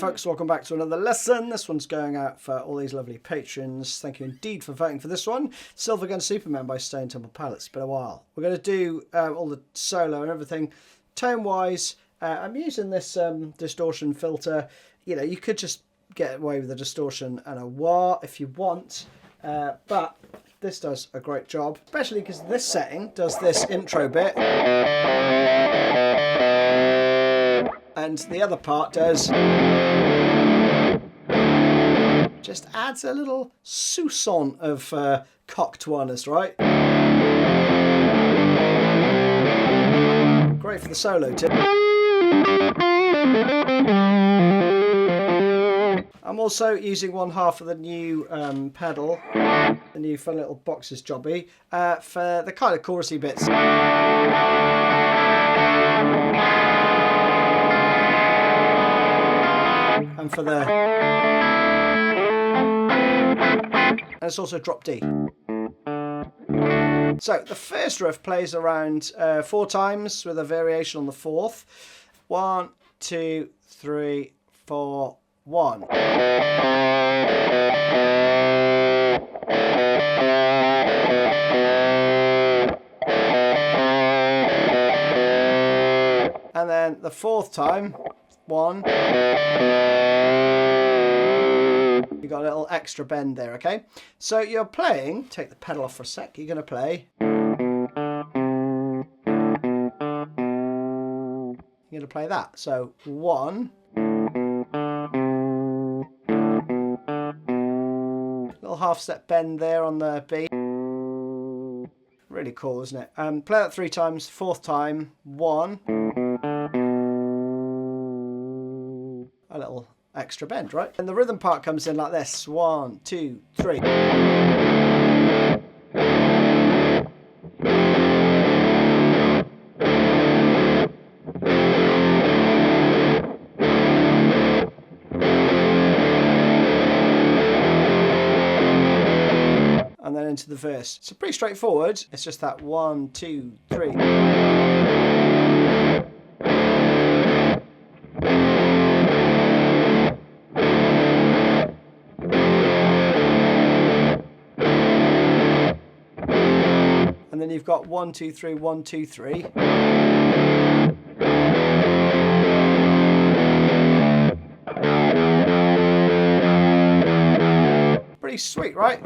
folks, welcome back to another lesson. This one's going out for all these lovely patrons. Thank you indeed for voting for this one. Silvergun Superman by Stone Temple Pilots. It's been a while. We're going to do all the solo and everything. Tone-wise, I'm using this distortion filter. You know, you could just get away with a distortion and a wah if you want. But this does a great job, especially because this setting does this intro bit. And the other part does just adds a little soupçon of cocked oneness, right? Great for the solo tip. I'm also using one half of the new pedal, the new fun little boxes jobby, for the kind of chorusy bits. And for the... And it's also drop D. So the first riff plays around 4 times with a variation on the 4th. 1, 2, 3, 4, 1. And then the 4th time, 1. You got a little extra bend there, okay? So you're playing, take the pedal off for a sec, you're going to play. You're going to play that. So 1. Little half step bend there on the B. Really cool, isn't it? Play that 3 times, 4th time, 1. A little extra bend, right? And the rhythm part comes in like this. 1, 2, 3. And then into the verse. So pretty straightforward. It's just that 1, 2, 3. And then you've got 1, 2, 3, 1, 2, 3. Pretty sweet, right?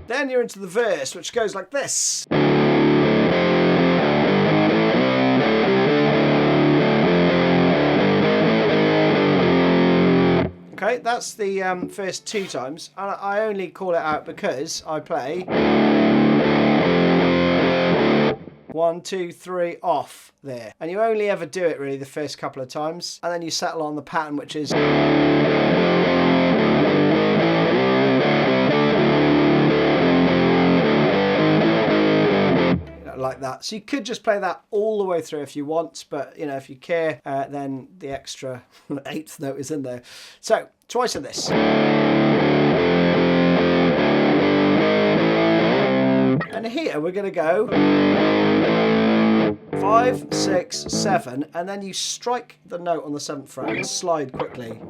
Then you're into the verse, which goes like this. Okay, that's the first 2 times. And I only call it out because I play 1, 2, 3 off there. And you only ever do it really the first couple of times. And then you settle on the pattern, which is... like that. So you could just play that all the way through if you want, but you know, if you care, then the extra 8th note is in there. So twice of this. And here we're going to go 5, 6, 7, and then you strike the note on the 7th fret and slide quickly.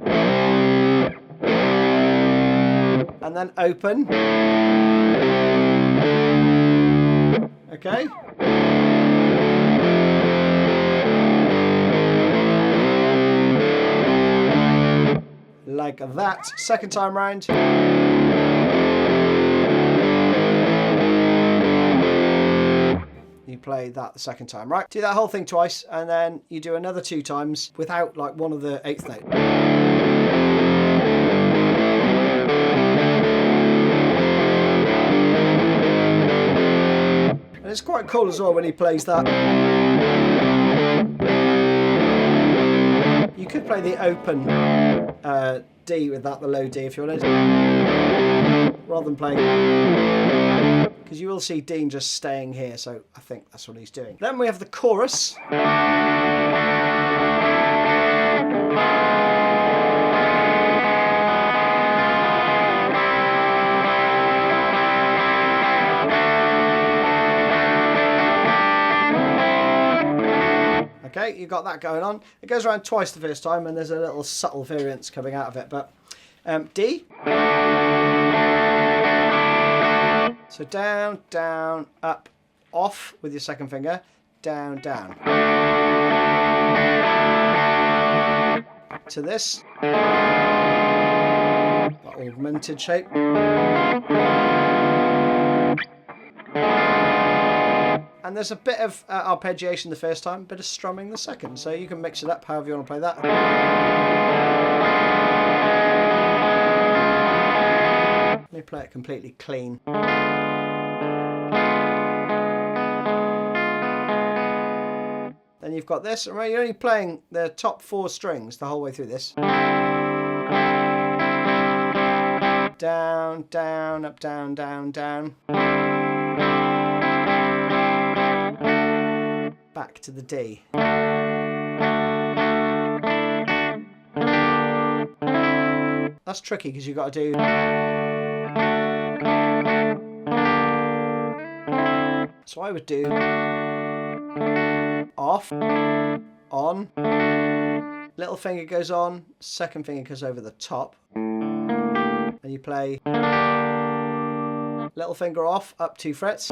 And then open. Okay. Like that. Second time round. You play that the second time, right? Do that whole thing twice, and then you do another 2 times without like one of the 8th note. It's quite cool as well when he plays that. You could play the open D with that, the low D if you wanted, rather than playing, because you will see Dean just staying here, so I think that's what he's doing. Then we have the chorus. Okay, you got that going on. It goes around twice the first time, and there's a little subtle variance coming out of it. But D. So down, down, up, off with your second finger, down, down. To this, that augmented shape. And there's a bit of arpeggiation the first time, a bit of strumming the second. So you can mix it up however you want to play that. Let me play it completely clean. Then you've got this. Remember, you're only playing the top 4 strings the whole way through this. Down, down, up, down, down, down. Back to the D. That's tricky because you've got to do... So I would do off, on, little finger goes on, second finger goes over the top, and you play little finger off, up 2 frets.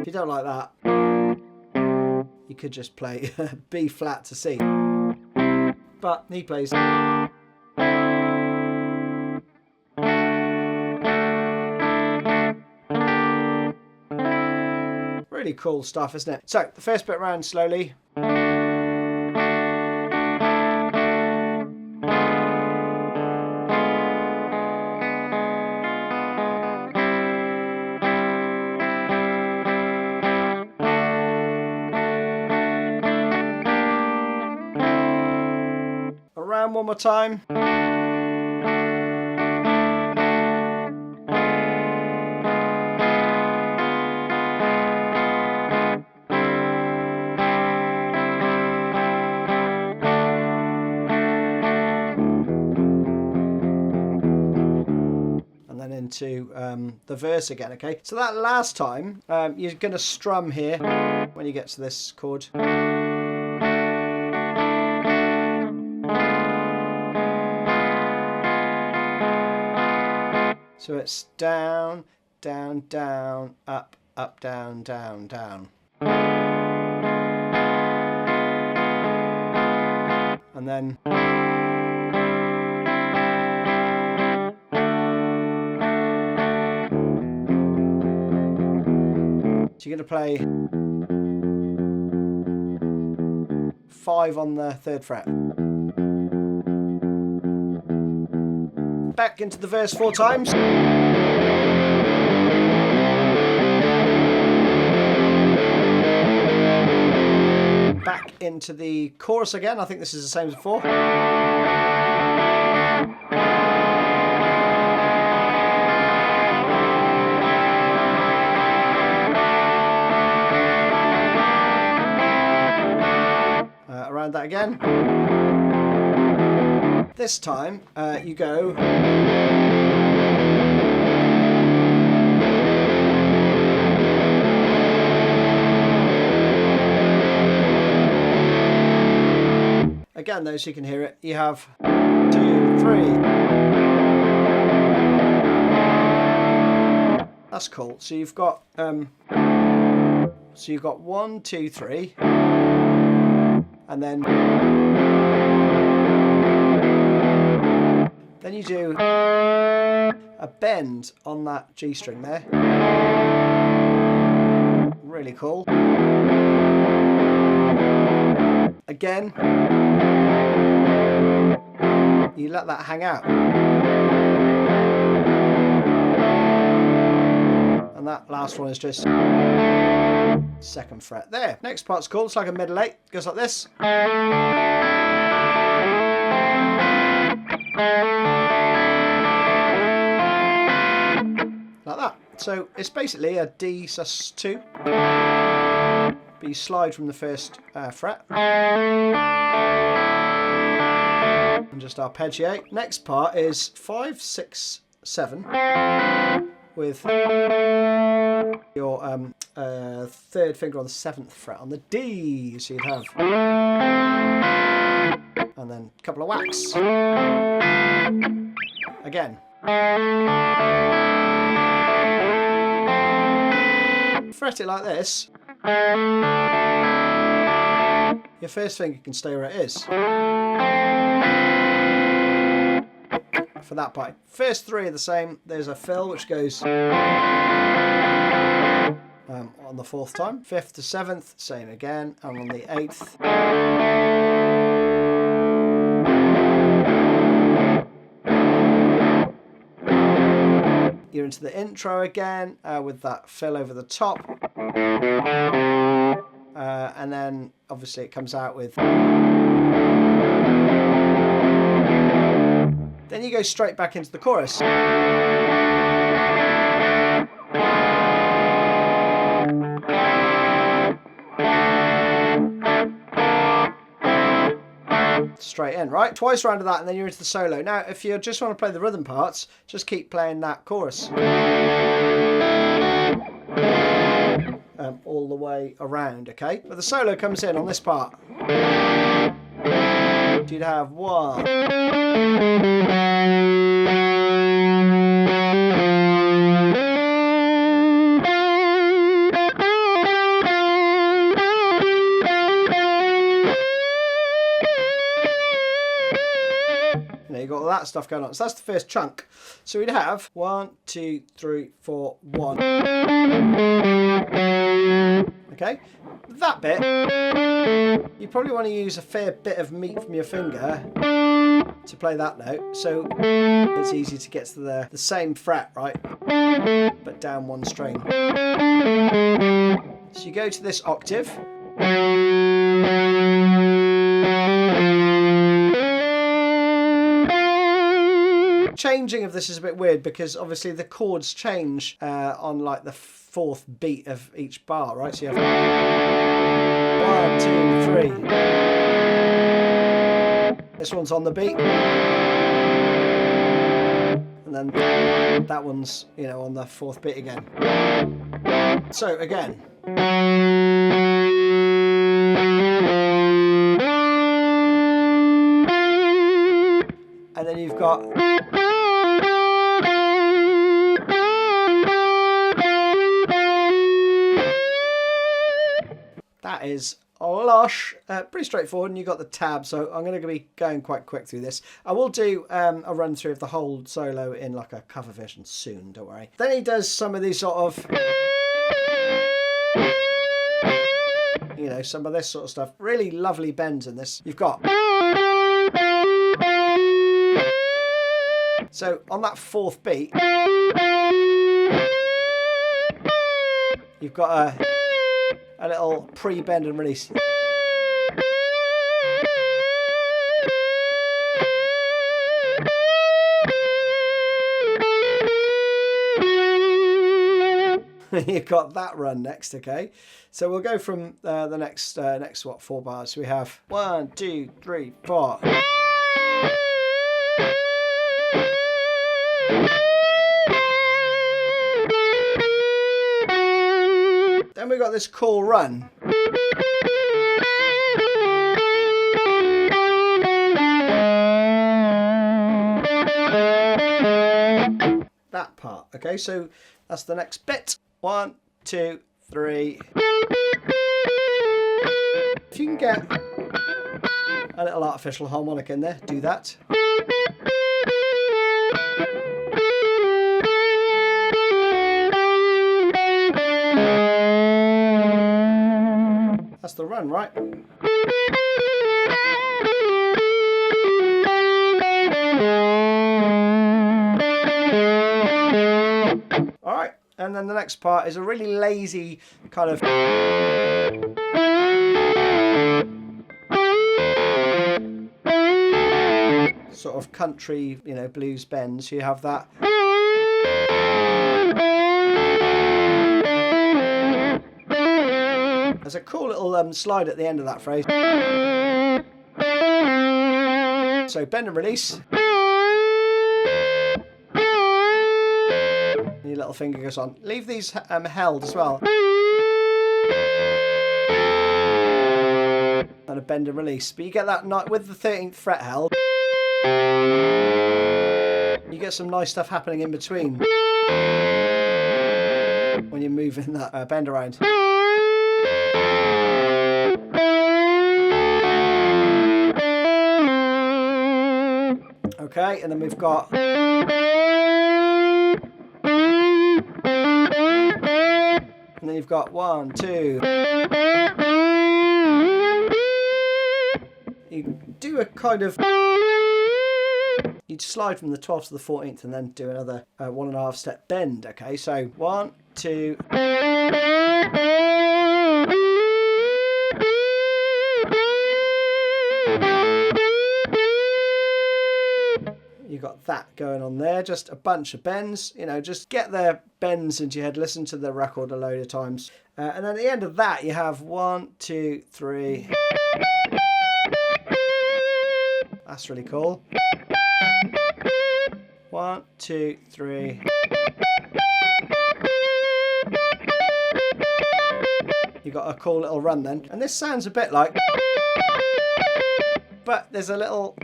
If you don't like that, you could just play B flat to C. But he plays... Really cool stuff, isn't it? So, the first bit round slowly. Around one more time. Into the verse again. Okay, so that last time you're going to strum here when you get to this chord. So it's down, down, down, up, up, down, down, down. And then so you're going to play 5 on the 3rd fret. Back into the verse 4 times. Back into the chorus again. I think this is the same as before. Around that again. This time you go again though, so you can hear it. You have 2, 3. That's cool. So you've got 1, 2, 3. And then you do a bend on that G string there. Really cool. Again, you let that hang out. And that last one is just 2nd fret. There. Next part's cool. It's like a middle 8. Goes like this. Like that. So it's basically a D sus2. But you slide from the 1st fret. And just arpeggiate. Next part is 5, 6, 7. with your third finger on the 7th fret on the D. So you'd have, and then a couple of whacks. Again. Fret it like this. Your first finger can stay where it is. For that part. First three are the same. There's a fill which goes on the 4th time. 5th to 7th, same again. And on the 8th. You're into the intro again with that fill over the top. And then obviously it comes out with. Then you go straight back into the chorus. Straight in, right? Twice round of that and then you're into the solo. Now, if you just want to play the rhythm parts, just keep playing that chorus. All the way around, okay? But the solo comes in on this part. You'd have 1. You got all that stuff going on. So that's the first chunk. So we'd have 1, 2, 3, 4, 1. Okay, that bit, you probably want to use a fair bit of meat from your finger to play that note. So it's easy to get to the same fret, right? But down one string. So you go to this octave. Changing of this is a bit weird because obviously the chords change on like the 4th beat of each bar, right? So you have 1, 2, 3. This one's on the beat, and then that one's, you know, on the 4th beat again. So again. And then you've got. That is lush, pretty straightforward, and you've got the tab, so I'm going to be going quite quick through this. I will do a run through of the whole solo in like a cover version soon, don't worry. Then he does some of these sort of, you know, some of this sort of stuff. Really lovely bends in this. You've got. So on that 4th beat, you've got a little pre-bend and release. You've got that run next, okay? So we'll go from the next what, 4 bars. We have 1, 2, 3, 4. Then we've got this cool run. That part, okay? So that's the next bit. 1, 2, 3. If you can get a little artificial harmonic in there, do that. That's the run, right? All right, and then the next part is a really lazy kind of sort of country, you know, blues bends. You have that. There's a cool little slide at the end of that phrase. So bend and release. You your little finger goes on. Leave these held as well. And a bend and release. But you get that with the 13th fret held. You get some nice stuff happening in between when you're moving that bend around. Okay, and then we've got... And then you've got 1, 2... You do a kind of... You'd slide from the 12th to the 14th and then do another 1.5 step bend, okay? So 1, 2... You got that going on there, just a bunch of bends, you know, just get their bends into your head, listen to the record a load of times. And then at the end of that, you have 1, 2, 3. That's really cool. 1, 2, 3. You got a cool little run then. And this sounds a bit like... But there's a little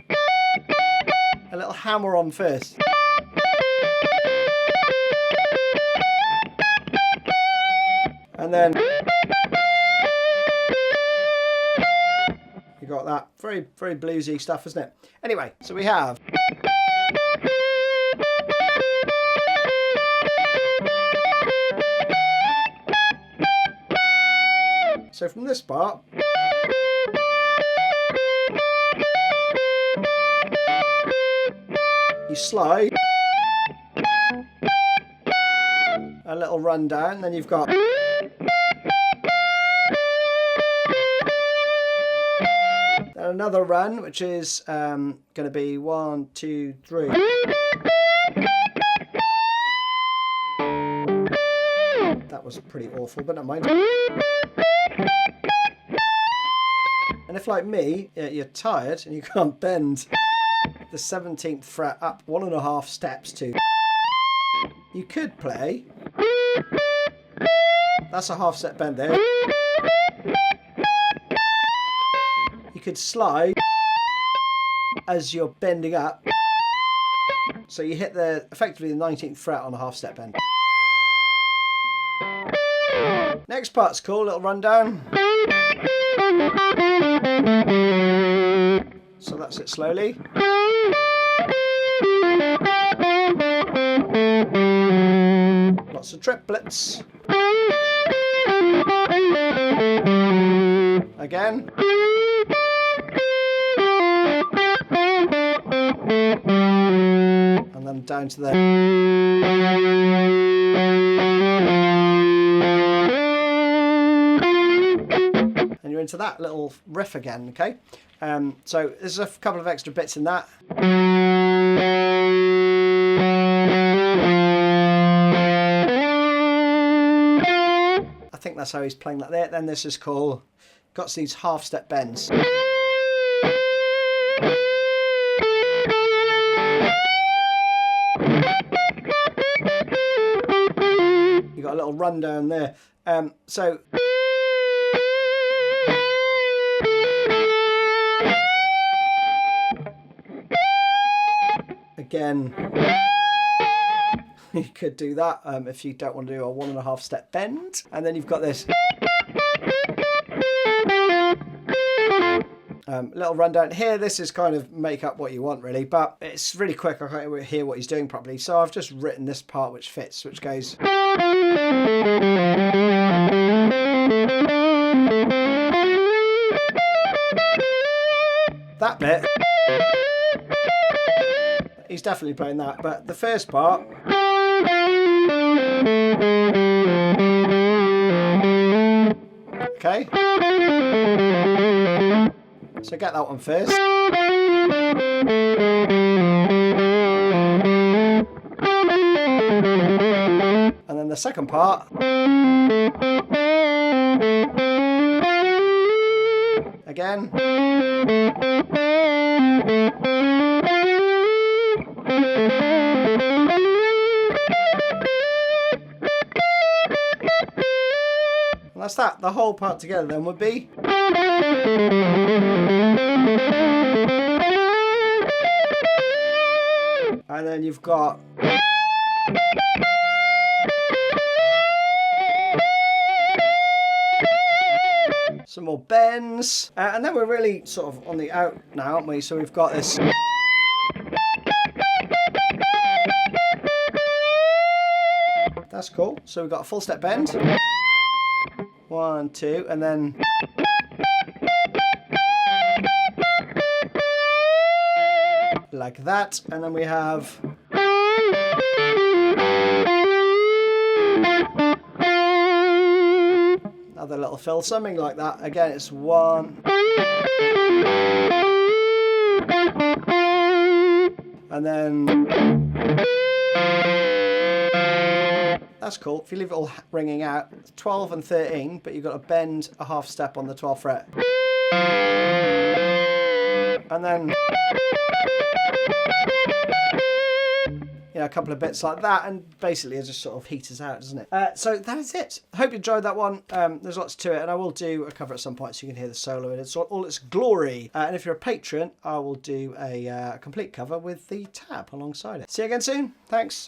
hammer on first. And then you got that very, very bluesy stuff, isn't it? Anyway, so we have... So from this part... You slide a little run down, then you've got another run, which is going to be 1, 2, 3. That was pretty awful, but not mind. And if, like me, you're tired and you can't bend the 17th fret up 1.5 steps to, you could play, that's a half step bend there, you could slide as you're bending up, so you hit effectively the 19th fret on a half step bend. Next part's cool, little rundown. So that's it slowly. Lots of triplets. Again. And then down to there. And you're into that little riff again, okay? So there's a couple of extra bits in that. I think that's how he's playing that there. Then this is cool. Got these half step bends. You got a little run down there. So again, you could do that if you don't want to do a 1.5 step bend. And then you've got this little rundown here. This is kind of make up what you want really, but it's really quick. I can't hear what he's doing properly, so I've just written this part which fits, which goes that bit. He's definitely playing that, but the first part, okay, so get that one first. And then the second part, again. And that's that. The whole part together then would be... And then you've got... some more bends. And then we're really sort of on the out now, aren't we? So we've got this... That's cool. So we've got a full step bend. 1, 2, and then... like that. And then we have... another little fill, something like that. Again, it's 1. And then... that's cool. If you leave it all ringing out, it's 12 and 13, but you've got to bend a half step on the 12th fret. And then... you know, a couple of bits like that, and basically it just sort of heaters out, doesn't it? So that is it. I hope you enjoyed that one. There's lots to it, and I will do a cover at some point so you can hear the solo in all its glory. And if you're a patron, I will do a complete cover with the tab alongside it. See you again soon. Thanks.